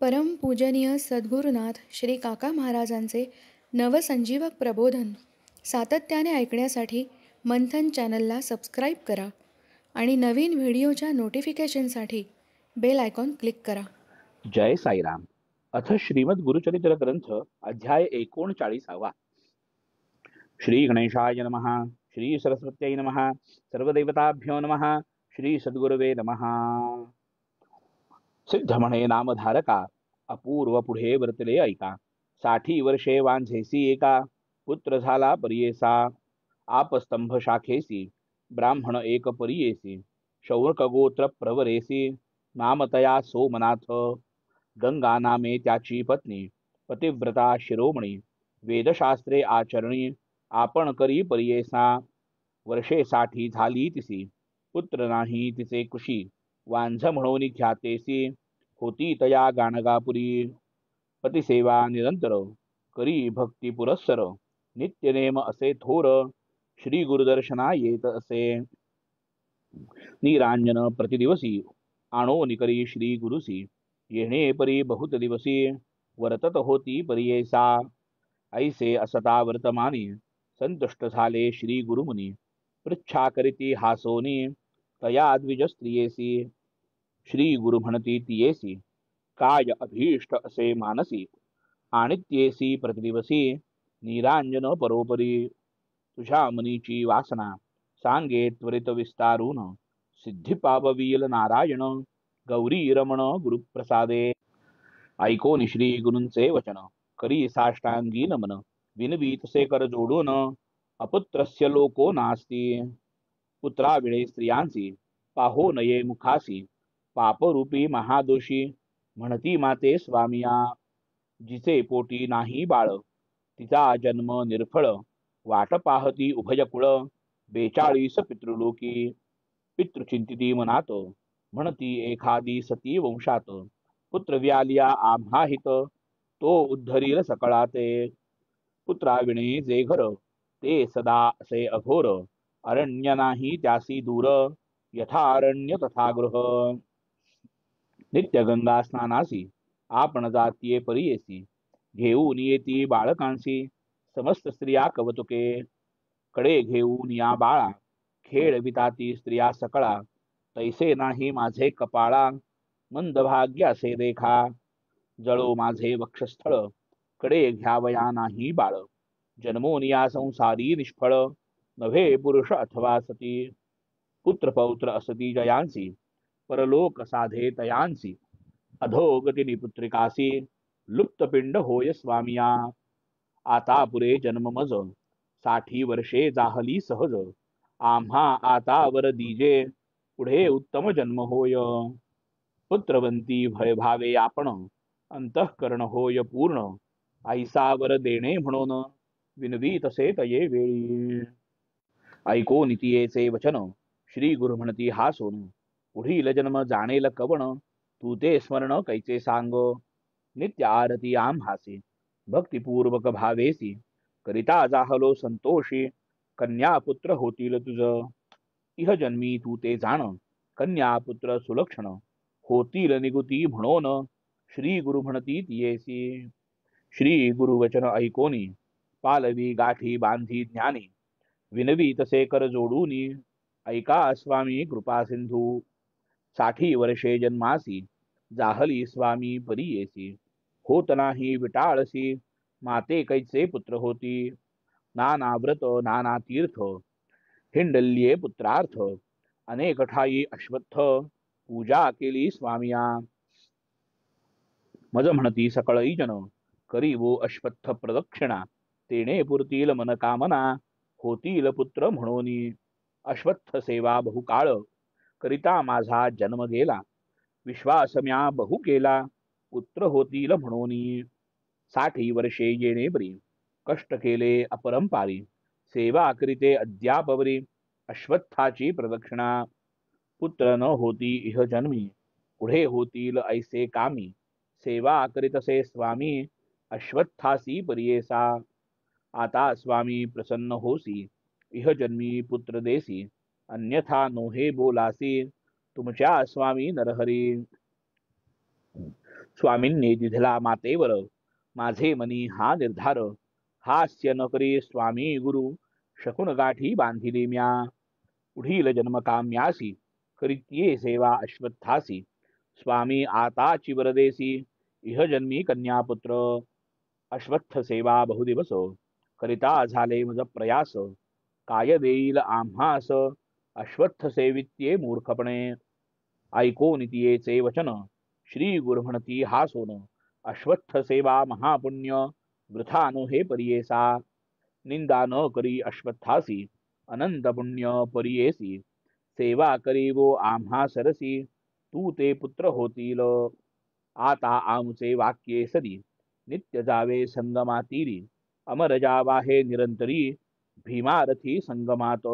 परमपूजनीय सद्गुरुनाथ श्री काका महाराजांचे नवसंजीवक प्रबोधन सातत्याने ऐकण्यासाठी मंथन चॅनलला सबस्क्राईब करा आणि नवीन व्हिडिओच्या नोटिफिकेशनसाठी बेल आयकॉन क्लिक करा. जय साईराम. अथ श्रीमद गुरुचरित्र ग्रंथ अध्याय 39. श्री गणेशाय नमः. श्री सरस्वत्यै नमः. सर्वदेवताभ्यो नमः. श्री सद्गुरवे नमः. सिद्ध म्हणे नामधारका, अपूर्व पुढे वर्तले ऐका. 60 वर्षे वांझेसी एका, पुत्र झाला परियेसा. आपस्तंभ शाखेसी, ब्राह्मण एक परियेसी. शौनक गोत्र प्रवरेसी, नामतया सोमनाथ. गंगा नामे त्याची पत्नी, पतिव्रता शिरोमणी. वेदशास्त्रे आचरणी, आपण करी परियेसा. वर्षे 60 झाली तिसी, पुत्र नाही तिचे कुशी. वांझ म्हणून ख्यातेसी, होती तया गाणगापुरी. पतिसेवा निरंतर, करी भक्ती पुरस्सर. नित्यनेम असे थोर, श्री गुरुदर्शना येत असे. निरांजन प्रतिदिवसी, आणो निकरी श्री गुरुसी. येणे परी बहुत दिवसी, वर्तत होती परियेसा. ऐसे असता वर्तमानी, संतुष्ट झाले श्री गुरुमुनी. पृच्छा करीती हासोनी, तया द्विज स्त्रियेसी. श्री गुरु म्हणती तियेसी, काय अभीष्ट असे मानसी. आणित्येसी प्रतिदिवसी, निरांजन परोपरी. तुझ्या मनीची वासना, सांगे त्वरित विस्तारून. सिद्धी पाववील नारायण, गौरी रमण गुरुप्रसादे. ऐकोनी श्री गुरूंचे वचन, करी साष्टांगी नमन. विनवीतसे कर जोडून, अपुत्रस्य लोको नास्ती. पुत्राविळे स्त्रियांसी, पाहो नये मुखासी. पापरूपी महादोषी, म्हणती माते स्वामिया. जिचे पोटी नाही बाळ, तिचा जन्म निर्फळ. वाट पाहती उभय कुळ, 42 पितृलोकी. पितृचिंतिती मनात, म्हणती एखादी सती वंशात. पुत्र व्यालिया आम्हा हित, तो उद्धरील सकळाते. पुत्राविणे जे घर, ते सदा असे अघोर. अरण्य नाही त्यासी दूर, यथा अरण्य तथा गृह. नित्य गंगा स्नानासी, आपण जातीये परियेसी. घेऊन येती बाळकांसी, समस्त स्त्रिया कवतुके. कडे घेऊन या बाळा, खेळविताती स्त्रिया सकळा. तैसे नाही माझे कपाळा, मंदभाग्य असे देखा. जळो माझे वक्षस्थळ, कडे घ्यावया नाही बाळ. जन्मोन या संसारी निष्फळ, नव्हे पुरुष अथवा सती. पुत्र पौत्र असती जयांसी, परलोक साधे तयांसी. अधोगती निपुत्रिकासी, लुप्तपिंड होय स्वामिया. आता पुरे जन्म मज, 60 वर्षे जाहली सहज. आम्हा आता वर दीजे, पुढे उत्तम जन्म होय. पुत्रवंती भय भावे आपण, अंतःकरण होय पूर्ण. ऐसा वर देणे म्हणून, विनवी तसे तये वेळी. ऐको नितियेचे वचन, श्री गुरु म्हणती हासून. पुढील जन्म जाणेल कवण, तू ते स्मरण कैचे सांग. नित्य आरती आम्हासी, भक्तिपूर्वक भावेसी. करिता जाहलो संतोषी, कन्या पुत्र होतील तुझ. इह जन्मी तू ते जाण, कन्या पुत्र सुलक्षण. होतील निगुती म्हणून, श्री गुरु म्हणती तियेसी. श्री गुरुवचन ऐकोनी, पालवी गाठी बांधी ज्ञानी. विनवी तसे कर जोडूनी, ऐका स्वामी कृपा सिंधू. 60 वर्षे जन्मासी, जाहली स्वामी परियेसी. होत नाही विटाळसी, माते कैचे पुत्र होती. नाना व्रत नाना तीर्थ, हिंडल्ये पुत्रार्थ. अनेक ठाई अश्वत्थ, पूजा केली स्वामिया. मज म्हणती सकळई जन, करी वो अश्वत्थ प्रदक्षिणा. तेने पुरतील मनकामना, होतील पुत्र म्हणूनी. अश्वत्थ सेवा बहुकाळ, करिता माझा जन्म गेला. विश्वास म्या बहु केला, पुत्र होतील म्हणूनी. 60 वर्षे येणे बरी, कष्ट केले अपरंपारी. सेवा करीते अद्यापवरी, अश्वत्थाची प्रदक्षिणा. पुत्र न होती इह जन्मी, पुढे होतील ऐसे कामी. सेवा करीतसे स्वामी, अश्वत्थासी परियेसा. आता स्वामी प्रसन्न होसी, इह जन्मी पुत्र देसी. अन्यथा नोहे बोलासी, तुमच्या स्वामी नरहरी. स्वामींनी दिधला मातेवर माझे मनी हा निर्धार, हास्य न करी स्वामी गुरु शकून गाठी बांधिली म्या. पुढील जन्म काम्यासी करीत्ये सेवा अश्वत्थासी, स्वामी आताची वरदेसी इह जन्मी कन्यापुत्र. अश्वत्थ सेवा बहुदिवस करिता झाले मज प्रयास, काय देईल आम्हास अश्वत्थ सेवित्ये मूर्खपणे. ऐको नितियेचे वचन श्री गुरु म्हणती हा सोन, अश्वत्थ सेवा महापुण्य वृथा न हे परियेसा. निंदा न करी अश्वत्थासी अनंत पुण्य परियेसी, सेवा करी वो आम्हा सरसी तू ते पुत्र होतील. आता आमचे वाक्ये सदी नित्य जावे संगमातीरी, अमर जावा हे निरंतरी भीमारथी संगमात.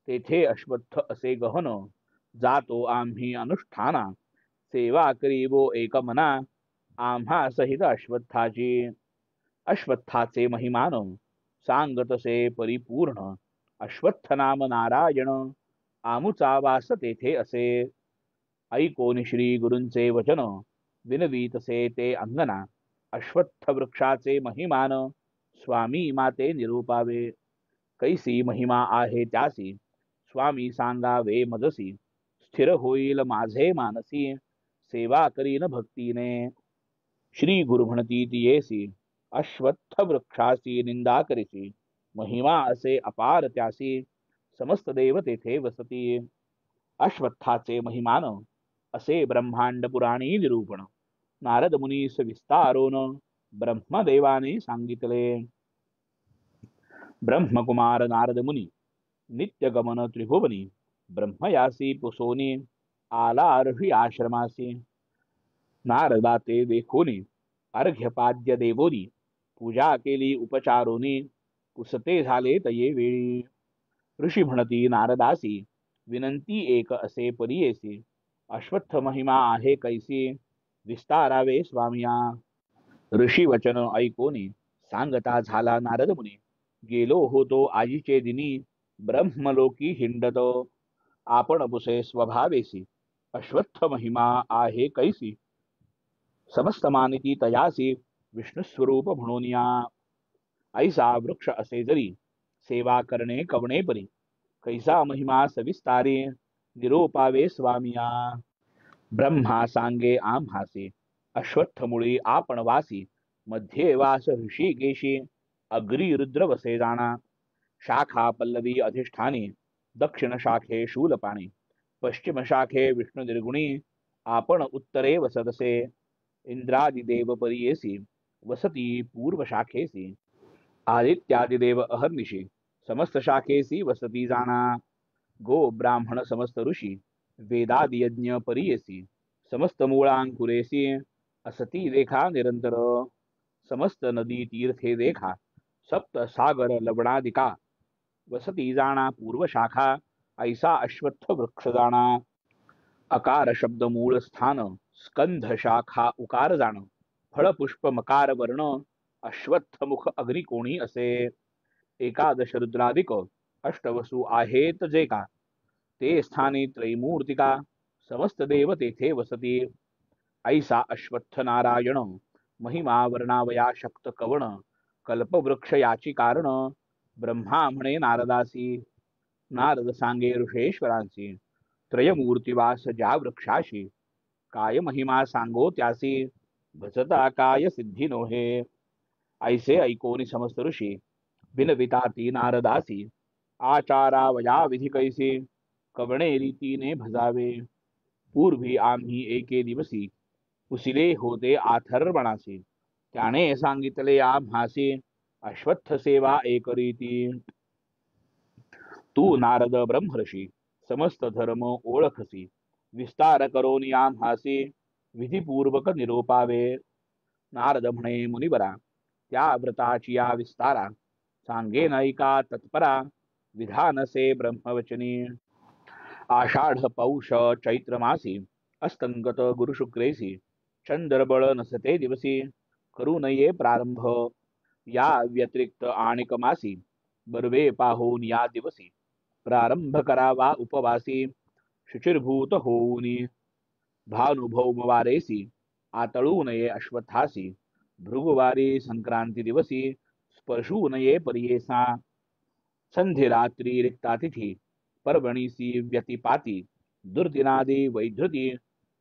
तेथे अश्वत्थ असे गहन जातो आम्ही अनुष्ठाना, सेवा करी वो एक मना आम्हा सहित अश्वत्थाची. अश्वत्थाचे महिमान सांगतसे परिपूर्ण, अश्वत्थ नाम नारायण आमुचा वास तेथे असे. ऐकोनी श्री गुरूंचे वचन विनवीतसे ते अंगना, अश्वत्थ वृक्षाचे महिमान स्वामी माते निरूपावे. कैसी महिमा आहे त्यासी स्वामी सांगावे मजसी, स्थिर होईल माझे मानसी सेवा करीन भक्तीने. श्री गुरु म्हणती तियेसी अश्वत्थ वृक्षासी निंदा करीसी, महिमा असे अपार त्यासी समस्त देव तेथे वसती. अश्वत्थाचे महिमान असे ब्रह्मांड पुराणी निरूपण, नारद मुनीस विस्तारोन ब्रह्मदेवाने सांगितले. ब्रह्मकुमार नारद मुनी नित्यगमन त्रिभुवनी, ब्रह्मयासी पुसोनी आला अर्षी आश्रमासी. नारदाते देखोनी अर्घ्यपाद्य देवोनी, पूजा केली उपचारोनी पुसते झाले तये वेळी. ऋषी म्हणती नारदासी विनंती एक असे परियेसी, अश्वत्थ महिमा आहे कैसी विस्तारावे स्वामिया. ऋषी वचन ऐकोनी सांगता झाला नारद मुनी, गेलो होतो आजीचे दिनी ब्रह्मलोकी हिंडत. आपण पुसे स्वभावेसी अश्वत्थ महिमा आहे कैसी, समस्त मानिती तयासी विष्णुस्वरूप म्हणून या. ऐसा वृक्ष असे जरी सेवा करणे कवणे परी, कैसा महिमा सविस्तारी निरोपावे स्वामिया. ब्रह्मा सांगे आम्हासी अश्वत्थ मुळी आपण वासी, मध्ये वास ऋषिकेशी अग्री रुद्र वसे जाणा. शाखा पल्लवी अधिष्ठानी दक्षिण शाखे शूलपाणी, पश्चिम शाखे विष्णू निर्गुणी आपण उत्तरे वसतसे. इंद्रादिदेव परियेसी वसती पूर्व शाखेसी, आदित्यादिदेव अहर्निशी समस्त शाखेसी वसती जाणा. गो ब्राह्मण समस्त ऋषी वेदादि यज्ञ परियेसी, समस्त मूळांकुरेसी असती देखा निरंतर. समस्त नदी तीर्थे देखा सप्त सागर लवणादिका, वसती जाणा पूर्व शाखा ऐसा अश्वत्थ वृक्ष जाणा. अकार शब्द मूळ स्थान, स्कंध शाखा उकार जाण, फळ पुष्प मकार वर्ण अश्वत्थ मुख अग्निकोणी असे. एकादश रुद्रादिक अष्टवसु आहेत जे का, ते स्थानी त्रैमूर्तिका समस्त देव तेथे वसती. ऐसा अश्वत्थ नारायण महिमा वर्णावया शक्त कवण, कल्पवृक्ष याची कारण ब्रह्मा म्हणे नारदासी. नारद सांगे ऋषेश्वरांसी त्रयमूर्तिवास ज्या वृक्षाशी, काय महिमा सांगो त्यासी भजता काय सिद्धी नोहे. ऐसे ऐकोनी समस्त ऋषी बिनविता ती नारदासी, आचारावया विधी कैसी कवणे रीतीने भजावे. पूर्वी आम्ही एके दिवसी उसिले होते आथर्वणासी, त्याने सांगितले आम्हासी अश्वत्थ सेवा एक रीती. तू नारद ब्रह्मर्षी समस्त धर्म ओळखसी, विस्तार करोनी आम्हासी विधिपूर्वक निरोपावे. नारद म्हणे मुनिवरा त्या व्रताची या विस्तारा, सांगे नैका तत्परा विधानसे ब्रह्मवचनी. आषाढ पौष चैत्र मासी अस्तंगत गुरुशुक्रेसी, चंद्रबळ नसते दिवसी करू नये प्रारंभ. या व्यतिरिक्त आणिक मासी बर्वे पाहून या दिवसी प्रारंभ करावा उपवासी. शुचिर्भूत होऊनी भानुभौमवारेसी आतळू नये अश्वत्थासी भृगुवारी संक्रांती दिवसी स्पर्शू नये पर्येसा संधिरात्री रिक्तातिथी पर्वणीसी व्यतिपाती दुर्दिनादी वैधृती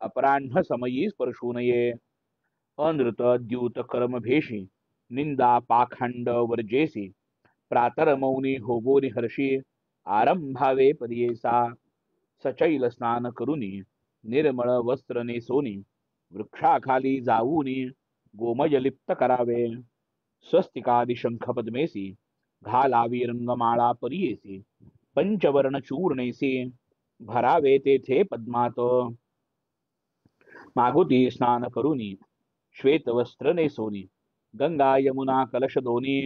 अपराह्न समयी स्पर्शू नये अनृत द्यूत कर्मभेशी निंदा पाखंड वर्जेसी प्रातरमौनी होबोनी हर्षी आरंभावे पर्येसा सचैल स्नान करुनी निर्मळ वस्त्र नेसोनी वृक्षाखाली जाऊनी गोमयलिप्त करावे स्वस्तिकादि शंख पद्मेसी घालावी रंगमाळा पर्येसी पंचवर्ण चूर्णेसी भरावे तेथे पद्मात मागुती स्नान करुनी श्वेत वस्त्र नेसोनी गंगा यमुना कलश दोनी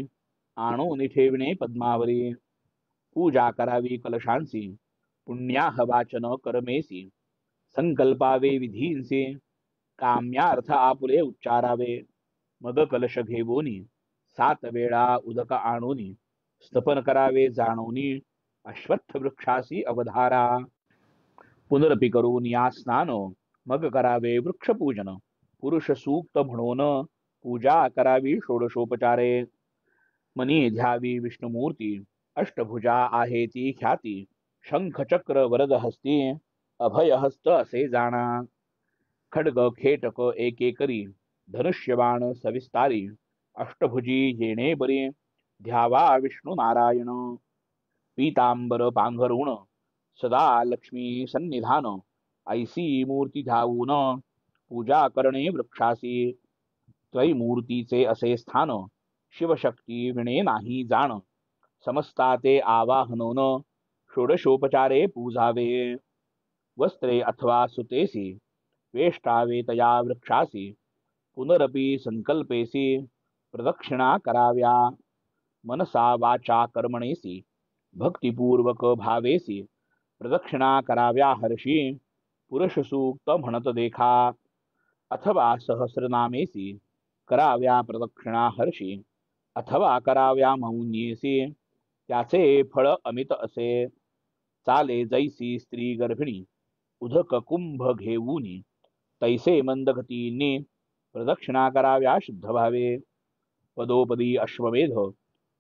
आणून ठेवणे पद्मावरी पूजा करावी कलशांसी पुण्याह वाचन करमेसी संकल्पावे विधींसी काम्यार्थ आपुले उच्चारावे मग कलश घेवोनी 7 वेळा उदक आणोनी स्तपन करावे जाणोनी अश्वत्थ वृक्षासी अवधारा पुनरपि करून या स्नान मग करावे वृक्षपूजन पुरुष सूक्त म्हणून पूजा करावी षोडशोपचारे मनी ध्यावी विष्णुमूर्ती अष्टभुजा आहे ती ख्याती शंख चक्र वरद हस्ती अभय हस्त असे जाणा खड्ग खेटक एकेकरी धनुष्यबाण सविस्तारी अष्टभुजी येणे बरी ध्यावा विष्णू नारायण पीतांबर पांघरुण सदा लक्ष्मी सन्निधान ऐसी मूर्ती ध्यावून पूजा करणे वृक्षासी त्रैमूर्तीचे असे स्थान शिवशक्ती विणे नाही जाण समस्ताते आवाहनोन षोडशोपचारे पूजावे वस्त्रे अथवा सुतेसी वेष्टावे तया वृक्षासी पुनरपि संकल्पेसी प्रदक्षिणा कराव्या मनसा वाचा कर्मणेसी भक्तिपूर्वक भावेसी प्रदक्षिणा कराव्या हर्षी पुरुष सूक्त म्हणत देखा अथवा सहस्रनामेसी कराव्या प्रदक्षिणा हर्षी अथवा कराव्या मौन्येसी त्याचे फळ अमित असे चाले जैसी स्त्री गर्भिणी उदक कुंभ घेऊनी तैसे मंदगतींनी प्रदक्षिणा कराव्या शुद्ध भावे पदोपदी अश्वमेध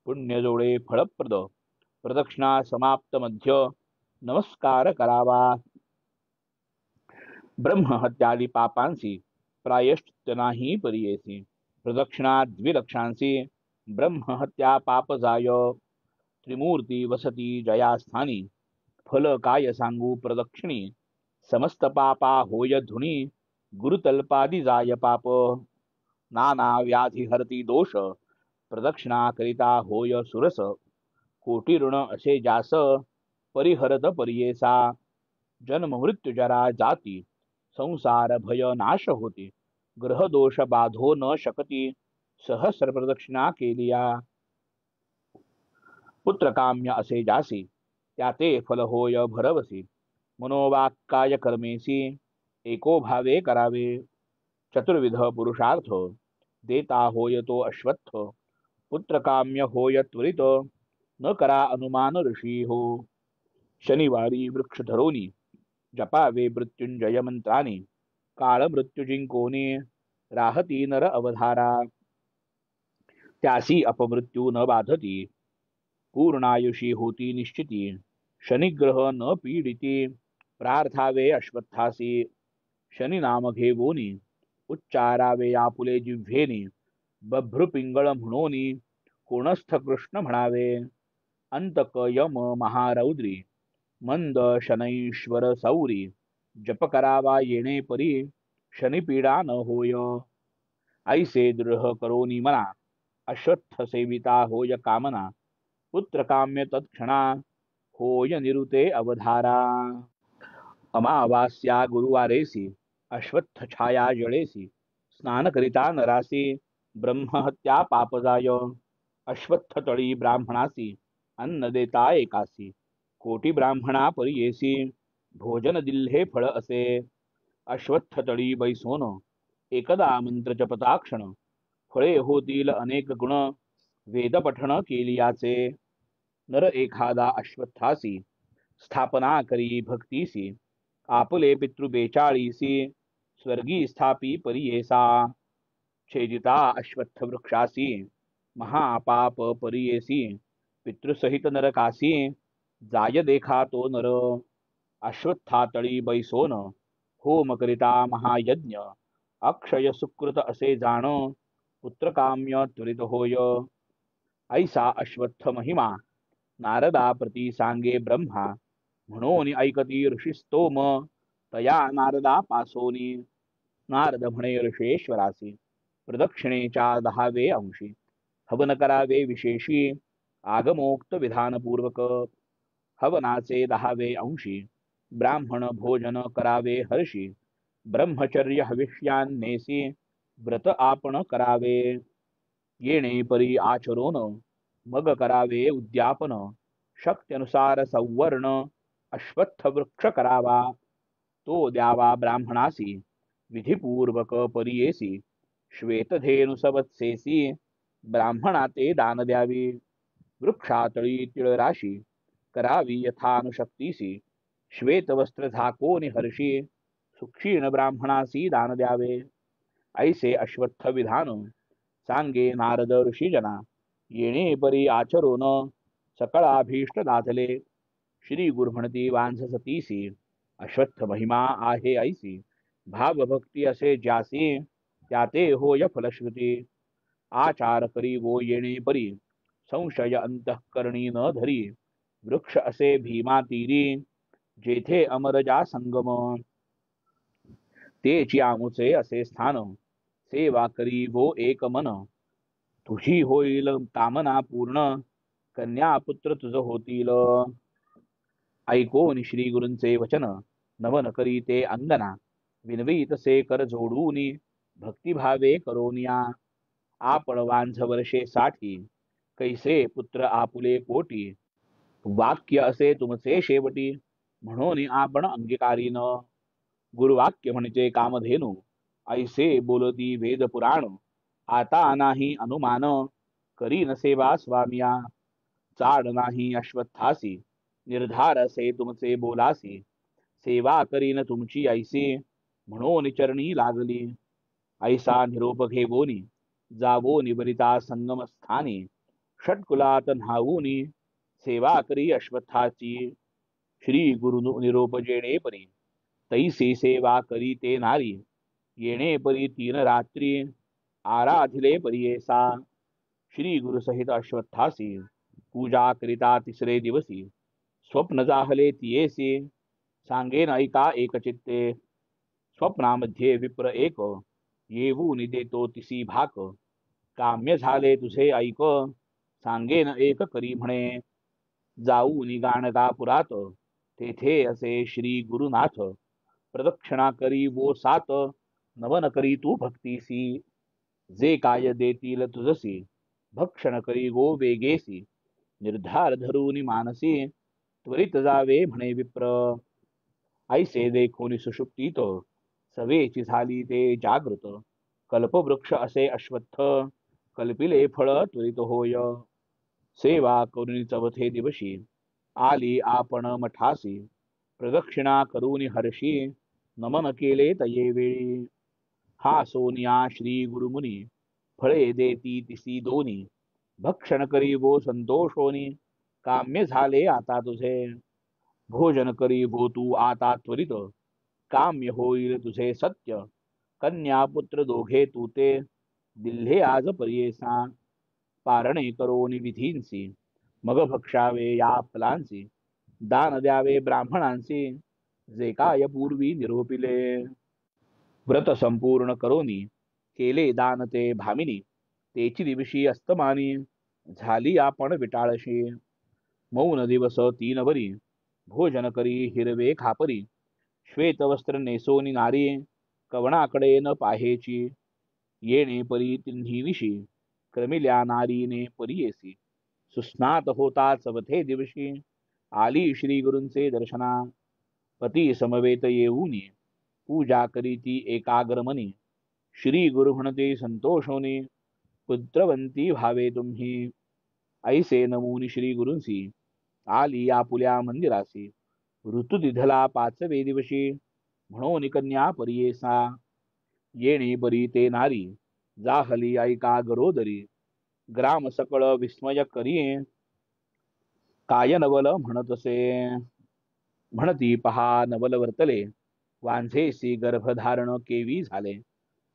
पुण्य जोडे फळप्रद प्रदक्षिणा समाप्त मध्य नमस्कार करावा ब्रह्महत्यादी पापांसी प्रायश्चित्त नाही पर्येसी प्रदक्षिणा द्विलक्षांसी ब्रह्महत्या पाप जाय त्रिमूर्ती वसती जयास्थानी फल काय सांगू प्रदक्षिणी समस्त पापा होय धुनी गुरुतल्पादी जाय पाप नाना व्याधी हरती दोष प्रदक्षिणा करिता होय सुरस कोटी ऋण असे जास परिहरत पर्येसा जन्म मृत्यू जरा जाती संसार भय नाश होती ग्रह दोष बाधो न शकती सहस्र प्रदक्षिणा केलिया पुत्रकाम्य असे जासी त्याते फल होय भरवसी मनोवाक्काय कर्मेसी एको भावे करावे चतुर्विध पुरुषार्थ देता होय तो अश्वत्थ पुत्रकाम्य होय त्वरित न करा अनुमान ऋषी हो शनिवारी वृक्ष धरोनी जपावे मृत्युंजय मंत्राने काळ मृत्यू जिंकोनी राहती नर अवधारा त्यासी अपमृत्यू न बाधती पूर्णायुषी होती निश्चिती शनिग्रह न पीडिती प्रार्थावे अश्वत्थासी शनि नाम घेवोनी उच्चारावे आपुले जिव्हेनी बभ्रुपिंगळ म्हणोनी कोणस्थ कृष्ण म्हणावे अंतक यम महारौद्री मंद शनैश्वर सौरी जप करावा येणे परी शनिपीडा न होय ऐसे दृढ करोनी मना अश्वत्थ सेविता होय कामना पुत्रकाम्य तत्क्षणा होय निरुते अवधारा अमावास्या गुरुवारेसी अश्वत्थ छाया जळेसी स्नान करिता नरासी ब्रह्महत्या पापजाय अश्वत्थ तळी ब्राह्मणासी अन्न देता एकासी कोटी ब्राह्मणा पर्येसी भोजन दिल्हे फळ असे अश्वत्थ तळी बैसोन एकदा मंत्र जपताक्षण फळे होतील अनेक गुण वेद पठण केलियाचे नर एखादा अश्वत्थासी स्थापना करी भक्तीसी आपले पितृ 42 स्वर्गी स्थापी परियेसा छेदिता अश्वत्थ वृक्षासी महापाप परियेसी पितृसहित नरकासी जाय देखा तो नर अश्वत्थातळी बैसोन होम करिता महायज्ञ अक्षय सुकृत असे जाण पुत्रकाम्य त्वरित होय ऐसा अश्वत्थ महिमा नारदा प्रती सांगे ब्रह्मा म्हणून ऐकती ऋषिस्तोम तया नारदा पासोनी नारद म्हणे ऋषेश्वरासी प्रदक्षिणेच्या 10वे अंशी हवन करावे विशेषी आगमोक्त विधानपूर्वक हवनाचे 10वे अंशी ब्राह्मण भोजन करावे हर्षी ब्रह्मचर्य हविष्यान्नेसी व्रत आपण करावे येणे परी आचरोन मग करावे उद्यापन शक्त्यनुसार संवर्ण अश्वत्थ वृक्ष करावा तो द्यावा ब्राह्मणासी विधिपूर्वक परियेसी श्वेतधेनुसवत्सेसी ब्राह्मणा ते दान द्यावी वृक्षातळी तिळराशी करावी यथानुशक्तीसी श्वेतवस्त्र झाकोनी हर्षी सुक्षीण ब्राह्मणासी दान द्यावे ऐसे अश्वत्थ विधान सांगे नारद ऋषीजना येणे परी आचरोन सकळाभीष्ट दातले श्री गुरु म्हणती वांझ सतीसी अश्वत्थ महिमा आहे ऐसी भावभक्ती असे ज्यासी त्याते होय फलश्रुती आचार करी वो येणे परी संशय अंतःकरणी न धरी वृक्ष असे भीमा तीरी जेथे अमरजा संगम तेची आमुचे असे स्थान सेवा करी वो एक मन तुझी होईल कामना पूर्ण कन्या पुत्र तुझ होतील ऐकोन श्री गुरूंचे वचन नवन करी ते अंगना विनवी तसे कर जोडूनी भक्तिभावे करोनिया आपण वांझ वर्षे 60 कैसे पुत्र आपुले कोटी वाक्य असे तुमचे शेवटी म्हणून आपण अंगीकारीन गुरुवाक्य म्हणजे कामधेनु ऐसे बोलती वेद पुराण आता नाही अनुमान करीन सेवा स्वामिया चाड नाही अश्वत्थासी निर्धार असे तुमचे बोलासी सेवा करीन तुमची ऐसी म्हणून चरणी लागली ऐसा निरोप घेवोनी जावो निबरिता संगम स्थानी षटकुलात न्हावूनी सेवा करी अश्वत्थाची श्री गुरु निरोप जेणे परी तैसी सेवा करी ते नारी येणे परी 3 रात्री आराधिले परियेसा श्री गुरु सहित अश्वत्थासी पूजा करिता 3रे दिवसी स्वप्न जाहले तियेसी सांगेन ऐका एकचित्ते स्वप्नामध्ये विप्र एक येऊन देतो तिसी भाक काम्य झाले तुझे ऐक सांगेन एक करी म्हणे जाऊन गाणगापुरात तेथे असे श्री गुरुनाथ प्रदक्षिणा करी वो 7 नवन करी तू भक्तीसी जे काय देतील तुझसी भक्षण करी गो वेगेसी निर्धार धरून मानसी त्वरित जावे म्हणे विप्र ऐसे देखोनी सुषुप्तीत सवेची झाली ते जागृत कल्पवृक्ष असे अश्वत्थ कल्पिले फळ त्वरित होय सेवा करुणी 4थे दिवशी आली आपण मठासी प्रदक्षिणा करुणी हर्षी नमन केले तये वेळी हा सोनिया श्री गुरुमुनी फळे देती तिसी दोनी भक्षण करी वो संतोषोनी काम्य झाले आता तुझे भोजन करी भो तू आता त्वरित काम्य होईल तुझे सत्य कन्या पुत्र दोघे तू ते दिल्हे आज परियेसा पारणे करोनी विधींसी मग भक्षावे या फलांसी दान द्यावे ब्राह्मणांसी जे काय पूर्वी निरोपिले व्रत संपूर्ण करोनी केले दान ते भामिनी तेची दिवशी अस्तमानी झाली आपण विटाळशी मौन दिवस 3 वरी भोजन करी हिरवे खापरी श्वेत वस्त्र नेसोनी नारी कवणाकडे न पाहेची येणे परी तिन्ही विशी क्रमिल्या नारीने परियेसी सुस्नात होता 4थे दिवशी आली श्री गुरूंचे दर्शना पती समवेत येऊनी पूजा करीती एकाग्रमनी श्री गुरु म्हणते संतोषोनी पुत्रवंती भावे तुम्ही ऐसे नमूनी श्री गुरूंसी आली आपुल्या मंदिरासी ऋतू दिधला 5वे दिवशी म्हणून कन्या परियेसा येणे बरी ते नारी, जाहली ऐका गरोदरी. ग्राम सकळ विस्मय करी, काय नवल म्हणतसे. म्हणती पहा नवल वर्तले, वांझेसी गर्भधारण केवी झाले.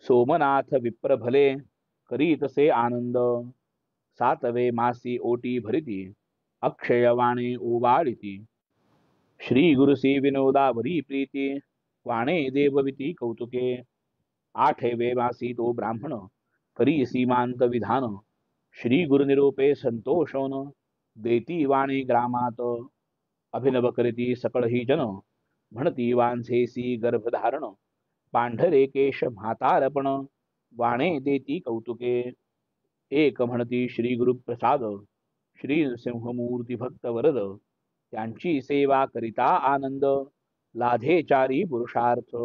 सोमनाथ विप्र भले, करी तसे आनंद. सातवे मासी ओटी भरिती, अक्षयवाणे ओवाळिती. श्री गुरुसी विनोदावरी प्रीती, वाणे देवविती कौतुके. आठवे मासी तो ब्राह्मण, करी सीमांत विधान. श्री गुरुनिरूपे संतोषोन, देती वाणी ग्रामात. अभिनव करीती सकळ ही जन, म्हणती वांझेसी गर्भधारण. पांढरे केश म्हातारपण, वाणे देती कौतुके. एक म्हणती श्री गुरुप्रसाद, श्री नृसिंहमूर्ती भक्त वरद. त्यांची सेवा करिता आनंद, लाधे चारी पुरुषार्थ.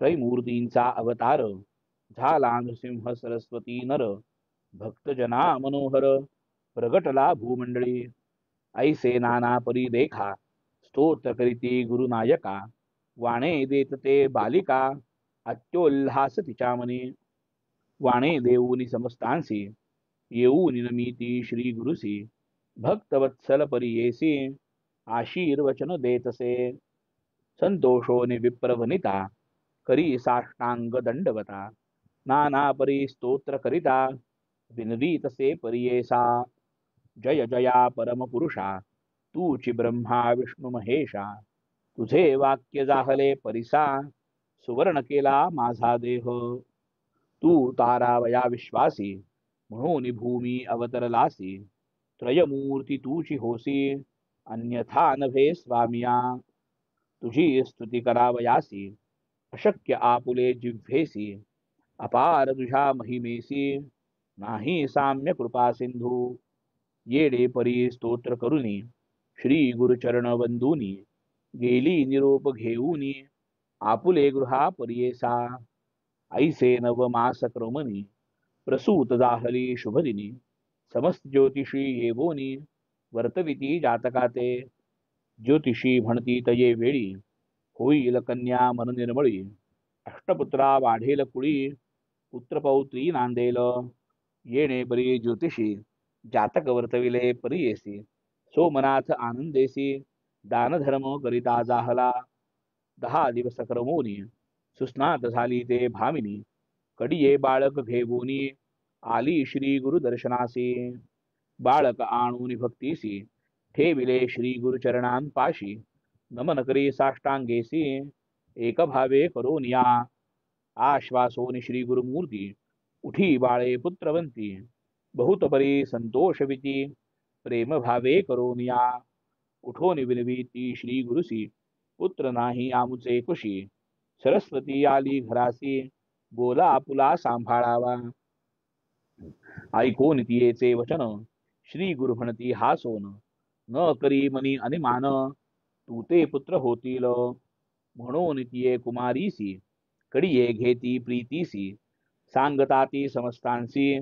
त्रैमूर्तींचा अवतार, झाला नृसिंह सरस्वती नर. भक्तजना मनोहर, प्रगटला भूमंडळी. ऐसे नाना परी देखा, स्तोत्र करीती गुरुनायका. वाणे देत ते बालिका, अत्योल्हास तिच्या मनी. वाणे देऊनी समस्तांसी, येऊनी नमिती श्री गुरुसी. भक्तवत्सल परियेसी, आशीर्वचन देतसे. संतोषोनि विप्रवनिता, करी साष्टांग दंडवता. नाना परी स्तोत्र करिता, विनवीतसे परियेसा. जय जया परम पुरुषा, तूची ब्रह्मा विष्णू महेशा. तुझे वाक्य जाहले परिसा, सुवर्ण केला माझा देह. तू तारावया विश्वासी, म्हणून भूमी अवतरलासी. त्रयमूर्ती तुची होसी, अन्यथा नभे स्वामिया. तुझी स्तुती करावयासी, अशक्य आपुले जिव्हेसी. अपार तुझ्या महिमेसी, नाही साम्य कृपा सिंधू. येडे परी स्तोत्र करुनी, श्री गुरुचरण वंदुनी. गेली निरोप घेऊनी, आपुले गृहा परियेसा. ऐसे नवमास क्रमणी, प्रसूत जाहली शुभदिनी. समस्त ज्योतिषी येवोनी, वर्तविती जातकाते. ज्योतिषी म्हणती तये वेळी, होईल कन्या मन निर्मळी. अष्टपुत्रा वाढेल कुळी, पुत्रपौत्री नांदेल. येणे बरी ज्योतिषी, जातक वर्तविले परियेसी. सोमनाथ आनंदेसी, दानधर्म करिता जाहला. 10 दिवस क्रमोनी, सुस्नात झाली ते भामिनी. कडिये बाळक घेवोनी, आली श्री गुरु दर्शनासी. बाळक आणूनी भक्तीसी, ठेविले श्री गुरुचरणांपाशी. नमन करी साष्टांगेसी, एक भावे करोनिया. आश्वासोनी श्री गुरुमूर्ती, उठी बाळे पुत्रवंती. बहुत परी संतोषविती, प्रेम भावे करोनिया. उठोनी विनवीती श्री गुरुसी, पुत्र नाही आमुचे कुशी. सरस्वती आली घरासी, बोला आपुला सांभाळावा. ऐकोन तियेचे वचन, श्री गुरु म्हणती हासोन. न करी मनी अनिमान, तू ते पुत्र होतील. म्हणून तिये कुमारीसी, कडिये घेती प्रीतीसी. सांगताती समस्तांसी,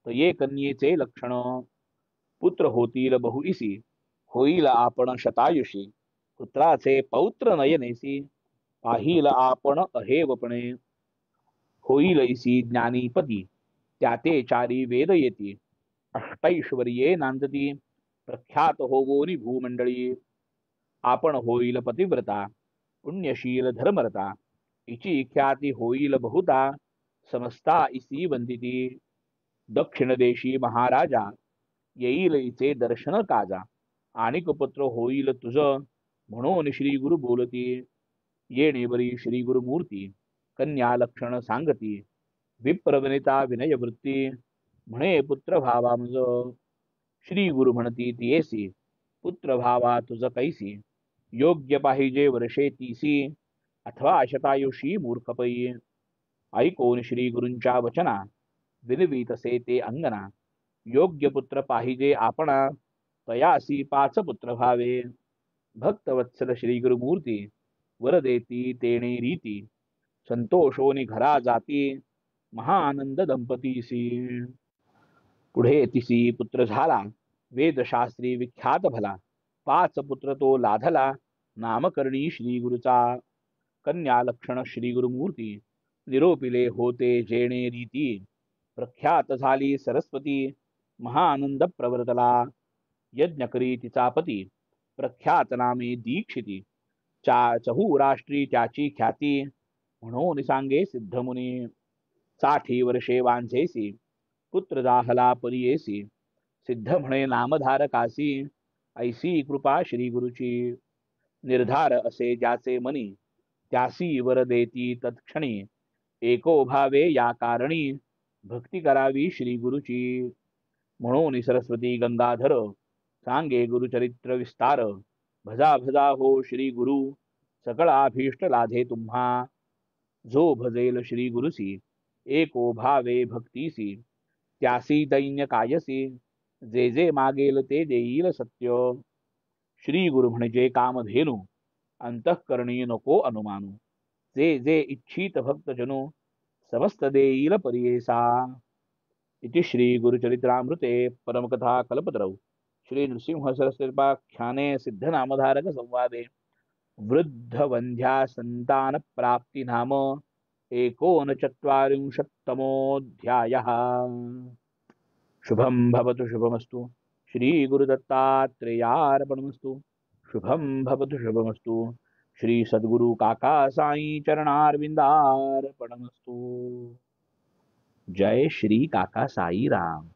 तये कन्येचे लक्षण. पुत्र होतील बहुईसी, होईल आपण शतायुषी. पुत्राचे पौत्र नयनेसी, पाहिल आपण अहेवपणे. होईल इसी ज्ञानीपती, त्याते चारी वेद येती. अष्टैश्वर्ये नांदती, प्रख्यात होवोनी भूमंडळी. आपण होईल पतिव्रता, पुण्यशील धर्मरता. इची ख्याती होईल बहुता, समस्ता इसी वंदिती. दक्षिण देशी महाराजा, येईल इचे दर्शन काजा. आणिक पुत्र होईल तुझ, म्हणून श्री गुरु बोलती. येणे बरी श्री गुरुमूर्ती, कन्या लक्षण सांगती. विप्रवनिता विनयवृत्ती, म्हणे पुत्र भावा मुझ. श्री गुरु म्हणती तियेसी, पुत्र भावा तुझ कैसी. योग्य पाहिजे वर्षे 30, अथवा शतायुषी मूर्खपै. ऐकोन श्री गुरूंच्या वचना, विनवीतसे ते अंगना. योग्य पुत्र पाहिजे आपणा, तयासी 5 पुत्र भावे. भक्तवत्सल श्री गुरुमूर्ती, वर देती तेणे रीती. संतोषोनी घरा जाती, महाआनंद दंपतीसी. पुढे तिसी पुत्र झाला, वेदशास्त्री विख्यात भला. 5 पुत्र तो लाधला, नामकरणी श्री गुरुचा. कन्या लक्षण श्री गुरुमूर्ती, निरोपिले होते जेणे रीती, प्रख्यात झाली सरस्वती, महाआनंद प्रवर्तला, यज्ञ करी तिचा पती, प्रख्यात नामे दीक्षिती, चहू राष्ट्री त्याची ख्याती, म्हणून सांगे सिद्धमुनी. 60 वर्षे वांझेसी, पुत्र दाहला परियेसी, सिद्ध म्हणे नामधारकासी, ऐसी कृपा श्री गुरुची. निर्धार असे ज्याचे मनी, त्यासी वर देती तत्क्षणी, एको भावे या कारणी, भक्ती करावी श्री गुरुची. म्हणून सरस्वती गंगाधर, सांगे गुरुचरित्र विस्तार, भजा भजा हो श्री गुरु, सकळा अभीष्ट लाधे तुम्हा. जो भजेल श्री गुरुसी, एको भावे भक्तीसी, त्यासी दैन्य कायसी, जे जे मागेल ते देईल सत्य. श्री गुरु म्हणजे कामधेनू, अंतःकरणी नको अनुमानू, जे जे इच्छित भक्त जनो, समस्त देईल परियेसा. इति श्री गुरुचरित्रामृते परमकथा कल्पतरौ श्री नृसिंह सरस्वतीपाख्याने सिद्धनामधारक संवादे वृद्धवंध्या संतान प्राप्ति नाम 39तमोऽध्यायः. शुभं भवतु शुभमस्तु. श्री गुरुदत्तात्रेयार्पणमस्तु. शुभं भवतु शुभमस्तु. श्री सद्गुरु काका साई चरणारविंदार्पणमस्तु. जय श्री काका साई राम.